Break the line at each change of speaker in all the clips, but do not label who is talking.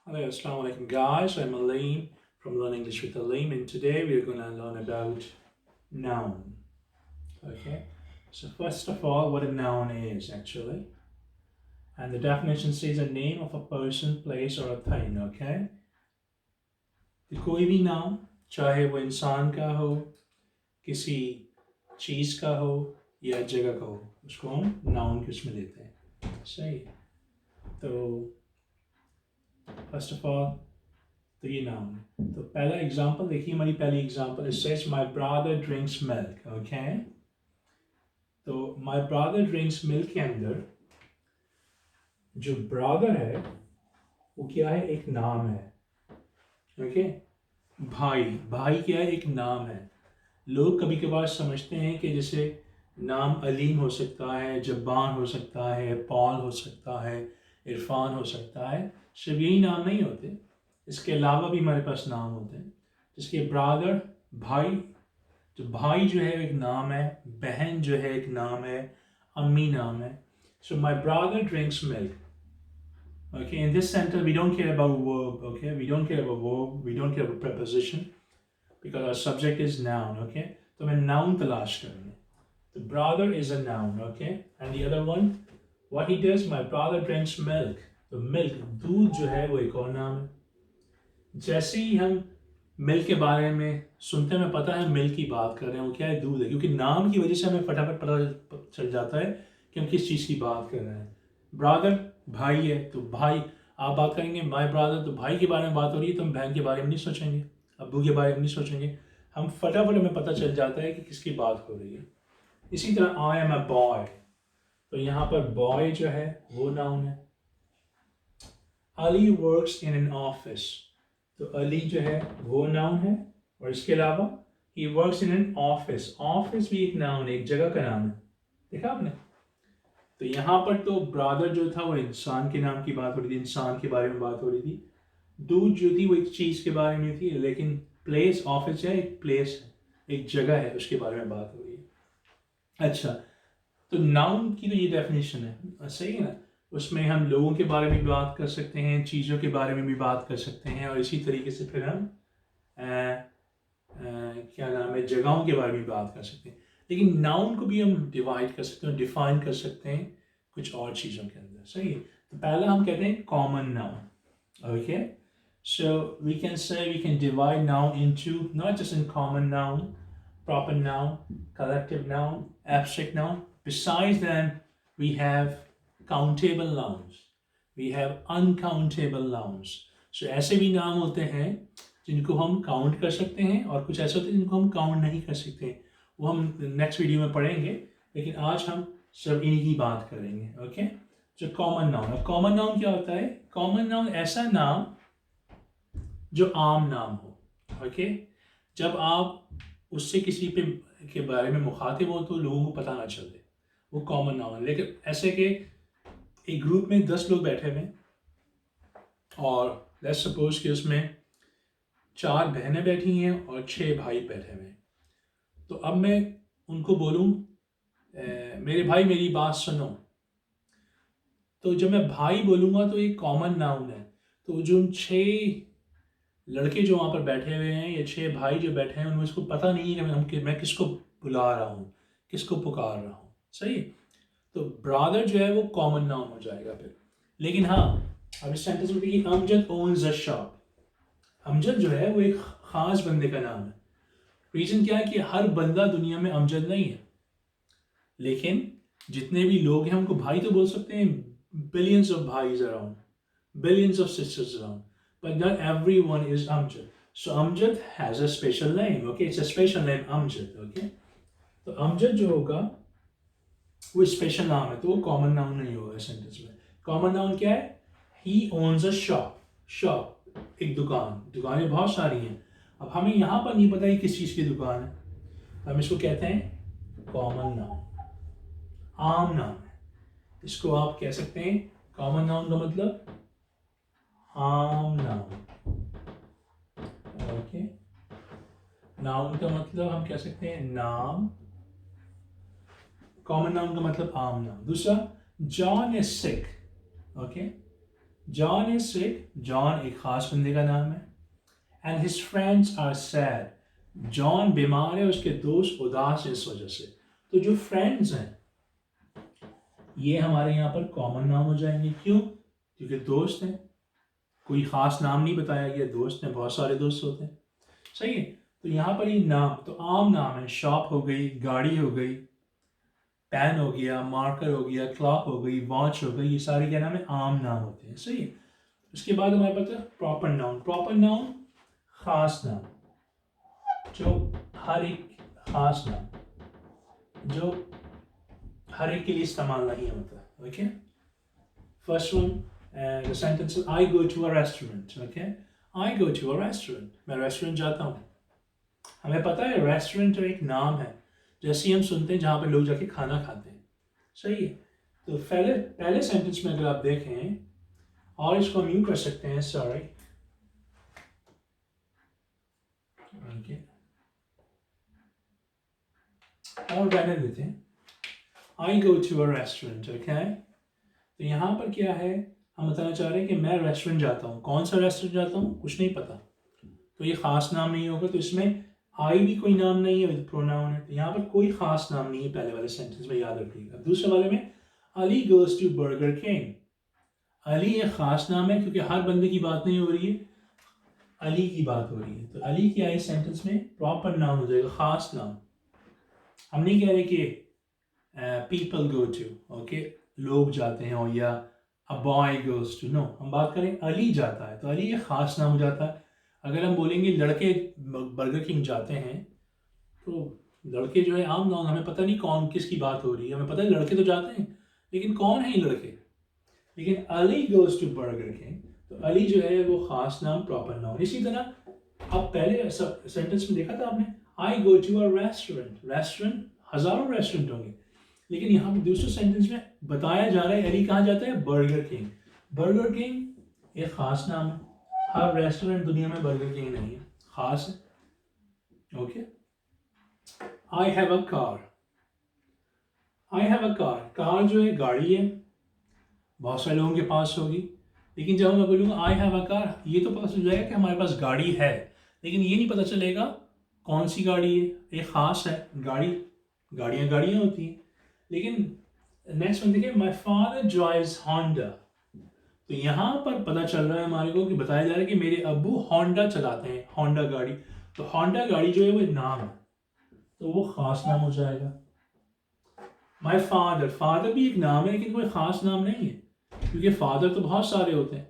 Hello, Assalamu alaikum guys. I'm Aleem from Learn English with Aleem, and today we're going to learn about noun. Okay, so first of all, what a noun is actually, and the definition says a name of a person, place, or a thing. Okay, तो कोई भी नाम, चाहे वो इंसान का हो, किसी चीज़ का हो या जगह का हो, उसको हम नाउन के उसमें लेते हैं. सही. तो फर्स्ट ऑफ ऑल तो ये नाउन है. तो पहला एग्जांपल देखिए, हमारी पहली example it says my brother drinks milk. Okay, तो माय ब्रदर ड्रिंक्स मिल्क के अंदर जो ब्रदर है वो क्या है, एक नाम है. ओके, भाई, भाई क्या है, एक नाम है. लोग कभी कभार समझते हैं कि जैसे नाम अलीम हो सकता है, जब्बान हो सकता है, पॉल हो सकता है, इरफान हो सकता है. सिर्फ यही नाम नहीं होते, इसके अलावा भी हमारे पास नाम होते हैं. जिसके ब्रदर, भाई, तो भाई जो है एक नाम है, बहन जो है एक नाम है, अम्मी नाम है. So my brother drinks milk. Okay, in this sentence we don't care about verb. Okay, we don't care about verb, we don't care about preposition because our subject is noun. Okay, तो मैं noun तलाश करूँगा. The brother is a noun. Okay, and the other one, what he does, my brother drinks milk. तो milk, दूध जो है वो एक और नाम है. जैसे ही हम मिल्क के बारे में सुनते हैं, हमें पता है मिल्क की बात कर रहे हैं, वो क्या है, दूध है. क्योंकि नाम की वजह से हमें फटाफट पता चल जाता है कि हम किस चीज़ की बात कर रहे हैं. ब्रदर भाई है, तो भाई आप बात करेंगे माय ब्रदर, तो भाई के बारे में बात हो रही है, तो हम बहन के बारे में नहीं सोचेंगे, अब्बू के बारे में नहीं सोचेंगे. हम फटाफट हमें पता चल जाता है कि किसकी बात हो रही है. इसी तरह आई एम अ बॉय, तो यहाँ पर बॉय जो है वो नाउन है. Ali works in an office, तो अली जो है वो नाउन है. और इसके अलावा he works in an office, office भी एक नाउन है, एक जगह का नाम है. देखा आपने. तो यहाँ पर तो ब्रदर जो था वो इंसान के नाम की बात हो रही थी, इंसान के बारे में बात हो रही थी. दूध जो थी वो एक चीज़ के बारे में थी, लेकिन प्लेस, ऑफिस है एक प्लेस है, एक जगह है, उसके बारे में बात हो रही है. अच्छा, तो नाउन की तो ये डेफिनेशन है, सही है ना. उसमें हम लोगों के बारे में भी बात कर सकते हैं, चीज़ों के बारे में भी बात कर सकते हैं, और इसी तरीके से फिर हम क्या नाम है, जगहों के बारे में बात कर सकते हैं. लेकिन नाउन को भी हम डिवाइड कर सकते हैं, डिफाइन कर सकते हैं कुछ और चीज़ों के अंदर. सही है. तो पहला हम कहते हैं common noun. Okay, so we can say we can divide noun into not just in common noun, proper noun, collective noun, abstract noun. Besides them, we have countable nouns. We have uncountable nouns. So ऐसे भी नाम होते हैं जिनको हम count कर सकते हैं, और कुछ ऐसे होते हैं जिनको हम काउंट नहीं कर सकते. वो हम नेक्स्ट वीडियो में पढ़ेंगे, लेकिन आज हम सब इन्हीं की बात करेंगे. ओके, जो कॉमन नाउन. अब कॉमन नाउन क्या होता है? कॉमन नाउन ऐसा नाम जो आम नाम हो. ओके, जब आप उससे किसी पे के बारे में मुखातिब हो तो लोगों को पता ना चले, वो कॉमन नाउन है. लेकिन ऐसे के एक ग्रुप में 10 लोग बैठे हुए हैं, और लेट्स सपोज कि उसमें 4 बहनें बैठी हैं और 6 भाई बैठे हुए हैं. तो अब मैं उनको बोलूँ मेरे भाई मेरी बात सुनो, तो जब मैं भाई बोलूँगा तो ये कॉमन नाउन है. तो जो 6 लड़के जो वहाँ पर बैठे हुए हैं, ये 6 भाई जो बैठे हैं, उनको इसको पता नहीं है कि मैं किसको बुला रहा हूँ, किसको पुकार रहा हूँ. सही. तो ब्रदर जो है वो कॉमन नाउन हो जाएगा फिर. लेकिन हाँ, अब इस सेंटेंस में देखिए, Amjad owns a shop. Amjad जो है वो एक ख़ास बंदे का नाम है. रीज़न क्या है कि हर बंदा दुनिया में अमजद नहीं है, लेकिन जितने भी लोग हैं उनको भाई तो बोल सकते हैं. बिलियंस ऑफ भाईज around, billions of sisters around, but not everyone is Amjad. So Amjad has a special name. Okay, it's a special name, Amjad. Okay, तो Amjad जो होगा वो स्पेशल नाम है, तो वो कॉमन नाउन नहीं होगा सेंटेंस में. कॉमन नाउन क्या है? He owns a shop. Shop एक दुकान, दुकानें बहुत सारी हैं. अब हमें यहाँ पर नहीं पता कि किस चीज़ की दुकान है, हम इसको कहते हैं कॉमन नाउन, आम नाम है. इसको आप कह सकते हैं कॉमन नाउन का मतलब आम नाउन. ओके, नाउन का मतलब हम कह सकते हैं नाम, कॉमन नाउन का मतलब आम नाम. दूसरा, John is sick. Okay, John is sick, John एक खास बंदे का नाम है। And his friends are sad, John बीमार है, उसके दोस्त उदास हैं इस वजह से। तो जो फ्रेंड्स हैं ये हमारे यहाँ पर कॉमन नाम हो जाएंगे। क्यों? क्योंकि दोस्त हैं, कोई ख़ास नाम नहीं बताया गया, दोस्त हैं, बहुत सारे दोस्त होते हैं। सही है। तो यहाँ पर ये नाम तो आम नाम है, शॉप हो गई, गाड़ी हो गई, पेन हो गया, मार्कर हो गया, क्लॉक हो गई, वॉच हो गई, ये सारे क्या नाम है? आम नाम होते हैं। सही है। उसके बाद हमारे पास है प्रॉपर नाउन। प्रॉपर नाउन खास नाम, जो हर एक खास नाम जो हर एक के लिए इस्तेमाल नहीं होता। Okay, first one, the sentence I go to a restaurant. Okay, I go to a restaurant, मैं रेस्टोरेंट जाता हूँ। हमें पता है रेस्टोरेंट एक नाम है, जैसे ही हम सुनते हैं जहाँ पे लोग जाके खाना खाते हैं। सही है। तो पहले पहले सेंटेंस में अगर आप देखें, और इसको हम यूँ कर सकते हैं, सॉरी, ओके, और रहने देते हैं, I go to a restaurant. Okay, तो यहाँ पर क्या है, हम बताना चाह रहे हैं कि मैं रेस्टोरेंट जाता हूँ। कौन सा रेस्टोरेंट जाता हूँ कुछ नहीं पता, तो ये खास नाम नहीं होगा। तो इसमें आई भी कोई नाम नहीं है, प्रोनाउन है, तो यहाँ पर कोई खास नाम नहीं है पहले वाले सेंटेंस में, याद रखिएगा। दूसरे वाले में Ali goes to Burger King, Ali एक खास नाम है क्योंकि हर बंदे की बात नहीं हो रही है, अली की बात हो रही है। तो अली की आई सेंटेंस में प्रॉपर नाउन हो जाएगा, खास नाम। हम नहीं कह रहे कि पीपल गो टू, ओके, लोग जाते हैं, और या a boy goes to, no, हम बात करें अली जाता है, तो अली एक खास नाम हो जाता है। अगर हम बोलेंगे लड़के बर्गर किंग जाते हैं, तो लड़के जो है आम नाउन, हमें पता नहीं कौन किसकी बात हो रही है, हमें पता है लड़के तो जाते हैं, लेकिन कौन है ये लड़के। लेकिन Ali goes to Burger King, तो अली जो है वो खास नाम, प्रॉपर नाउन। इसी तरह आप पहले सेंटेंस में देखा था आपने, I go to a restaurant, restaurant हजारों रेस्टोरेंट होंगे, लेकिन यहाँ पर दूसरे सेंटेंस में बताया जा रहा है अली कहाँ जाता है? Burger king. बर्गर किंग एक खास नाम है, हर रेस्टोरेंट दुनिया में बर्गर किंग नहीं है, खास है। Okay, I have a car, I have a car, car जो है गाड़ी है, बहुत सारे लोगों के पास होगी। लेकिन जब मैं बोलूँगा आई हैव अ कार, ये तो पता चल जाएगा कि हमारे पास गाड़ी है, लेकिन ये नहीं पता चलेगा कौन सी गाड़ी है। ये खास है, गाड़ी, गाड़ियाँ गाड़ियाँ होती हैं। लेकिन नेक्स्ट में देखिए, माई फादर ड्राइव्स होंडा, तो यहाँ पर पता चल रहा है हमारे को कि बताया जा रहा है कि मेरे अब्बू होंडा चलाते हैं, होंडा गाड़ी। तो होंडा गाड़ी जो है वो नाम है, तो वो खास नाम हो जाएगा। माई फादर, फादर भी एक नाम है लेकिन कोई खास नाम नहीं है, क्योंकि फादर तो बहुत सारे होते हैं।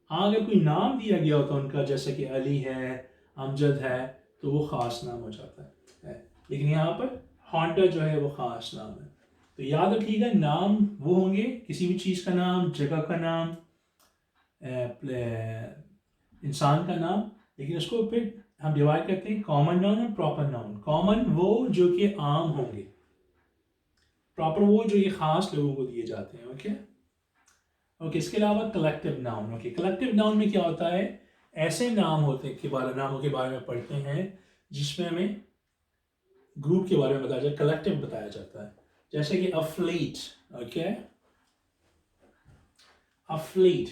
हाँ, अगर कोई नाम दिया गया होता है उनका, जैसे कि अली है, अमजद है, तो वो ख़ास नाम हो जाता है। लेकिन यहाँ पर हॉन्टा जो है वो ख़ास नाम है। तो याद रखिएगा, नाम वो होंगे किसी भी चीज़ का नाम, जगह का नाम, इंसान का नाम, लेकिन उसको फिर हम डिवाइड करते हैं कॉमन नाउन और प्रॉपर नाउन। कॉमन वो जो कि आम होंगे, प्रॉपर वो जो ये ख़ास लोगों को दिए जाते हैं। ओके ओके, इसके अलावा collective noun. Okay, collective noun में क्या होता है, ऐसे नाम होते हैं, नामों के बारे में पढ़ते हैं जिसमें हमें ग्रुप के बारे में बताया जाए, कलेक्टिव बताया जाता है। जैसे कि a fleet. Okay, a fleet,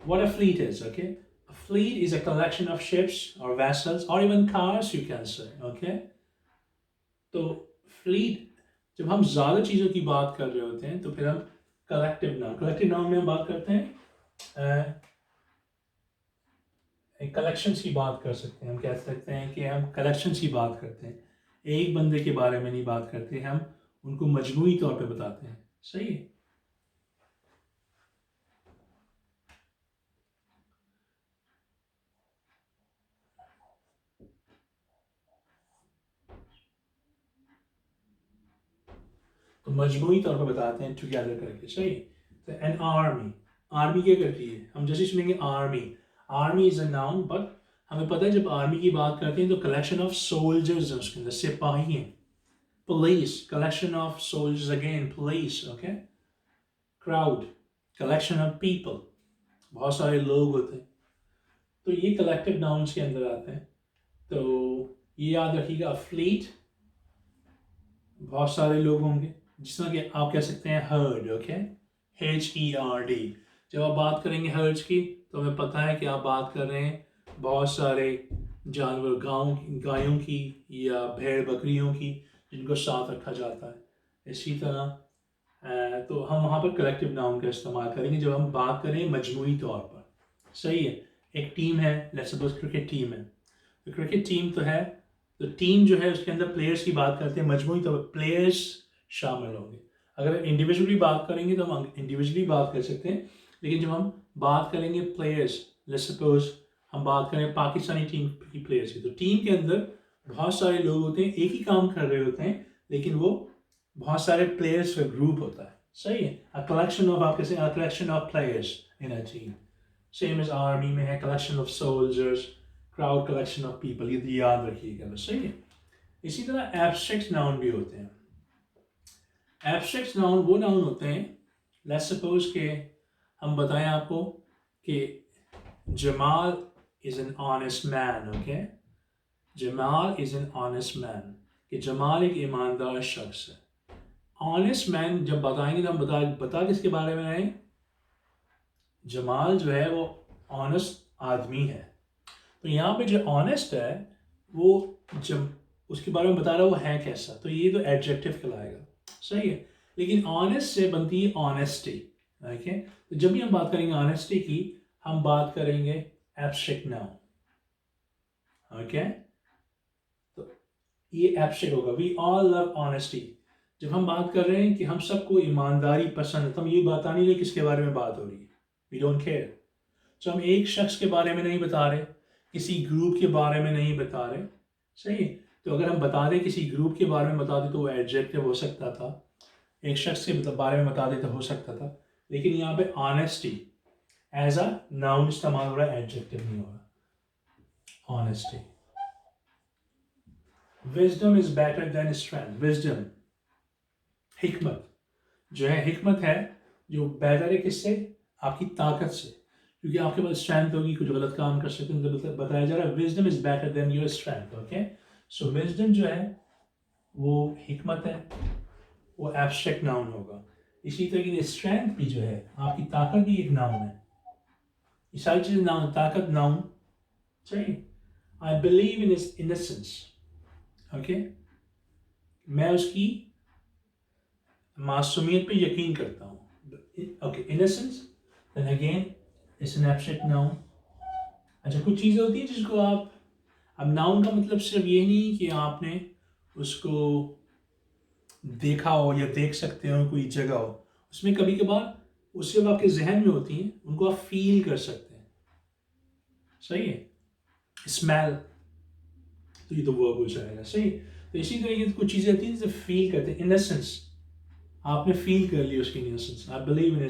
what a fleet is. Okay, a fleet is a collection of ships और वेसल्स और even cars, you can say. Okay, तो फ्लीट, जब हम ज़्यादा चीज़ों की बात कर रहे होते हैं तो फिर हम कलेक्टिव नाउन में हम बात करते हैं, कलेक्शंस की बात कर सकते हैं। हम कह सकते हैं कि हम कलेक्शंस की बात करते हैं, एक बंदे के बारे में नहीं बात करते, हम उनको मजमूई तौर पे बताते हैं। सही है। तो मजमूई तौर पे बताते हैं टुगेदर करके। सही। तो एन आर्मी, आर्मी क्या करती है, हम जैसे सुनेंगे army, army is a noun, but हमें पता है जब आर्मी की बात करते हैं तो कलेक्शन ऑफ सोल्जर्स है उसके अंदर, सिपाही हैं। Police, collection of soldiers, again police. Okay, crowd, collection of people, बहुत सारे लोग होते हैं, तो ये कलेक्टिव नाउन्स के अंदर आते हैं। तो ये याद रखिएगा, फ्लीट बहुत सारे लोग होंगे, जिस तरह कि आप कह सकते हैं हर्ड। ओके, HERD, जब आप बात करेंगे हर्ड्स की तो हमें पता है कि आप बात कर रहे हैं बहुत सारे जानवर, गायों की या भेड़ बकरियों की, जिनको साथ रखा जाता है। इसी तरह तो हम वहाँ पर कलेक्टिव नाउन का इस्तेमाल करेंगे जब हम बात करें मजमूई तौर पर। सही है। एक टीम है, लेट्स सपोज क्रिकेट टीम है, तो क्रिकेट टीम तो है, तो टीम जो है उसके अंदर प्लेयर्स की बात करते हैं, मजमूई तौर पर प्लेयर्स शामिल होंगे। अगर इंडिविजुअली बात करेंगे तो हम इंडिविजुअली बात कर सकते हैं, लेकिन जब हम बात करेंगे प्लेयर्स, लेट्स सपोज हम बात करें पाकिस्तानी टीम की प्लेयर्स की, तो टीम के अंदर बहुत सारे लोग होते हैं, एक ही काम कर रहे होते हैं, लेकिन वो बहुत सारे प्लेयर्स का ग्रुप होता है। सही है। अ कलेक्शन ऑफ, आप कैसे, a collection of players in a team. Same as army में है collection of soldiers, crowd collection of people, ये याद रखिएगा बस। सही है। इसी तरह एब्स्ट्रैक्ट नाउन भी होते हैं। एब्स्ट्रैक्ट नाउन वो नाउन होते हैं, लेट्स सपोज के हम बताएं आपको कि Jamal is an honest man. Okay, Jamal is an honest man, कि जमाल एक ईमानदार शख्स है। ऑनेस्ट मैन जब बताएंगे तो हम बता किसके बारे में आए, जमाल जो है वो ऑनेस्ट आदमी है। तो यहाँ पे जो ऑनेस्ट है वो जब उसके बारे में बता रहा है वो है कैसा, तो ये तो एडजेक्टिव कहलाएगा। सही है। लेकिन ऑनेस्ट से बनती है ऑनेस्टी। ओके, तो जब भी हम बात करेंगे ऑनेस्टी की, हम बात करेंगे एब्स्ट्रैक्ट नाउन। ओके, तो ये एब्स्ट्रैक्ट होगा। We all love honesty. जब हम बात कर रहे हैं कि हम सबको ईमानदारी पसंद है, तो हम ये बता नहीं रहे किसके बारे में बात हो रही है, वी डोंट केयर। तो हम एक शख्स के बारे में नहीं बता रहे, किसी ग्रुप के बारे में नहीं बता रहे। सही है। तो अगर हम बता दें, किसी ग्रुप के बारे में बता दें, तो वो एडजेक्टिव हो सकता था, एक शख्स के बारे में बता दें तो हो सकता था, लेकिन यहाँ पे ऑनेस्टी एज अ नाउन इस्तेमाल हो रहा है, एडजेक्टिव नहीं हो रहा। Honesty. Wisdom is better than strength. Wisdom, हिकमत जो है, हिकमत है जो बेहतर है किससे, आपकी ताकत से, क्योंकि आपके पास स्ट्रेंथ होगी, कुछ गलत काम कर सकते हैं, तो बताया जा रहा है wisdom is better than your strength. Okay, so wisdom जो है वो हिकमत है, वो एब्स्ट्रैक्ट नाउन होगा। इसी तरीके से स्ट्रेंथ भी जो है, आपकी ताकत भी एक नाउन है। ये सारी चीजें नाउन, ताकत नाउन। सही। I believe in his innocence. Okay, मैं उसकी मासूमियत पे यकीन करता हूँ। Okay, innocence then again it's an abstract noun. अच्छा, कुछ चीज़ें होती हैं जिसको आप, अब नाउन का मतलब सिर्फ ये नहीं कि आपने उसको देखा हो या देख सकते हो कोई जगह हो, उसमें कभी कभार उससे जब आपके जहन में होती हैं उनको आप फील कर सकते हैं। सही है। स्मेल, तो ये तो वर्ब हो जाएगा। सही। तो इसी तरीके से कुछ चीज़ें होती हैं जिसे फील करते हैं। इनोसेंस, आपने फील कर ली उसकी innocence. I believe in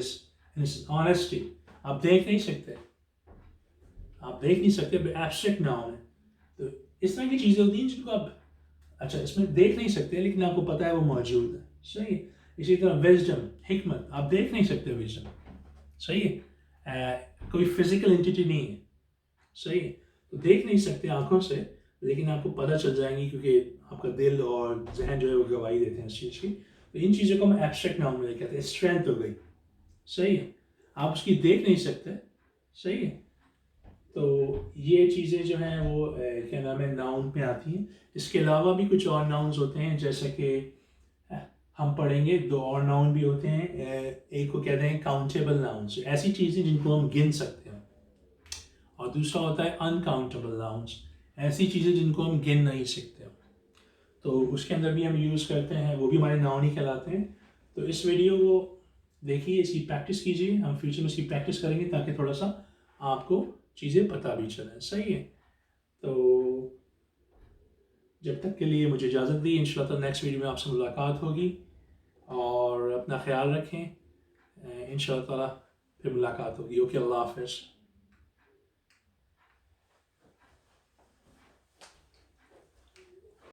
his honesty, आप देख नहीं सकते, आप देख नहीं सकते, एब्स्ट्रैक्ट नाउन है। तो इस तरह की चीज़ें होती हैं जिनको आप, अच्छा, इसमें देख नहीं सकते लेकिन आपको पता है वो मौजूद है। सही है। इसी तरह विजडम, हिकमत, आप देख नहीं सकते विजडम। सही है। कोई फिजिकल एंटिटी नहीं है। सही है। तो देख नहीं सकते आंखों से, लेकिन आपको पता चल जाएंगी क्योंकि आपका दिल और जहन जो है वो गवाही देते हैं इस चीज़ की। तो इन चीज़ों को हम एब्स्ट्रैक्ट नाउन में कहते हैं। स्ट्रेंथ हो गई। सही है। आप उसकी देख नहीं सकते। सही है। तो ये चीज़ें जो हैं वो क्या नाम है, नाउन में आती हैं। इसके अलावा भी कुछ और नाउन्स होते हैं, जैसे कि हम पढ़ेंगे दो और नाउन भी होते हैं। एक को कहते हैं काउंटेबल नाउन्स, ऐसी चीज़ें जिनको हम गिन सकते हैं, और दूसरा होता है अनकाउंटेबल नाउन्स, ऐसी चीज़ें जिनको हम गिन नहीं सकते। तो उसके अंदर भी हम यूज़ करते हैं, वो भी हमारे नाउन ही कहलाते हैं। तो इस वीडियो को देखिए, इसकी प्रैक्टिस कीजिए, हम फ्यूचर में इसकी प्रैक्टिस करेंगे ताकि थोड़ा सा आपको चीज़ें पता भी चलें। सही है। तो जब तक के लिए मुझे इजाज़त दी, इंशाल्लाह नेक्स्ट वीडियो में आपसे मुलाकात होगी, और अपना ख्याल रखें। इंशाल्लाह ताला फिर मुलाकात होगी। ओके, अल्लाह हाफ़िज़।